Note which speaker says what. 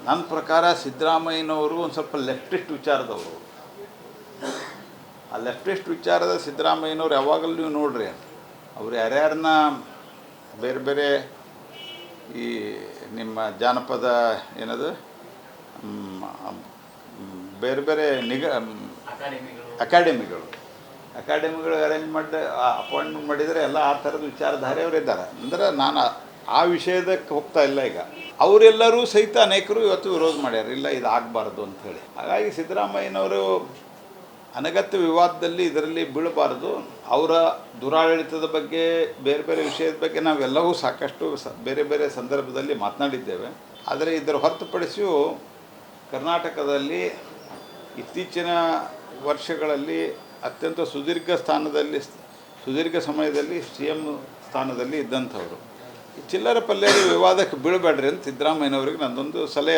Speaker 1: ನನ್ನ ಪ್ರಕಾರ ಸಿದ್ದರಾಮಯ್ಯನವರು ಒಂದು ಸ್ವಲ್ಪ ಲೆಫ್ಟಿಸ್ಟ್ ವಿಚಾರದವರು. ಆ ಲೆಫ್ಟಿಸ್ಟ್ ವಿಚಾರದ ಸಿದ್ದರಾಮಯ್ಯನವ್ರು ಯಾವಾಗಲೂ ನೀವು ನೋಡ್ರಿ, ಅವ್ರು ಯಾರ್ಯಾರನ್ನ ಬೇರೆ ಬೇರೆ ಈ ನಿಮ್ಮ ಜಾನಪದ ಏನದು ಬೇರೆ ಬೇರೆ ಅಕಾಡೆಮಿಗಳು ಅರೇಂಜ್ ಮಾಡಿ ಅಪಾಯಿಂಟ್ಮೆಂಟ್ ಮಾಡಿದರೆ ಎಲ್ಲ ಆ ಥರದ ವಿಚಾರಧಾರೆಯವರು ಇದ್ದಾರೆ. ಅಂದರೆ ನಾನು ಆ ವಿಷಯದಕ್ಕೆ ಹೋಗ್ತಾ ಇಲ್ಲ. ಈಗ ಅವರೆಲ್ಲರೂ ಸಹಿತ ಅನೇಕರು ಇವತ್ತು ವಿರೋಧ ಮಾಡ್ಯಾರ, ಇಲ್ಲ ಇದು ಆಗಬಾರ್ದು ಅಂಥೇಳಿ. ಹಾಗಾಗಿ ಸಿದ್ದರಾಮಯ್ಯನವರು ಅನಗತ್ಯ ವಿವಾದದಲ್ಲಿ ಇದರಲ್ಲಿ ಬೀಳಬಾರ್ದು. ಅವರ ದುರಾಡಳಿತದ ಬಗ್ಗೆ ಬೇರೆ ಬೇರೆ ವಿಷಯದ ಬಗ್ಗೆ ನಾವೆಲ್ಲವೂ ಸಾಕಷ್ಟು ಬೇರೆ ಬೇರೆ ಸಂದರ್ಭದಲ್ಲಿ ಮಾತನಾಡಿದ್ದೇವೆ. ಆದರೆ ಇದರ ಹೊರತುಪಡಿಸಿಯೂ ಕರ್ನಾಟಕದಲ್ಲಿ ಇತ್ತೀಚಿನ ವರ್ಷಗಳಲ್ಲಿ ಅತ್ಯಂತ ಸುದೀರ್ಘ ಸಮಯದಲ್ಲಿ CM ಸ್ಥಾನದಲ್ಲಿ ಇದ್ದಂಥವರು. ಈ ಚಿಲ್ಲರೆ ಪಲ್ಯದ ವಿವಾದಕ್ಕೆ ಬೀಳಬೇಡ್ರಿ ಅಂತ ಸಿದ್ದರಾಮಯ್ಯನವರಿಗೆ ನನ್ನದೊಂದು ಸಲಹೆ.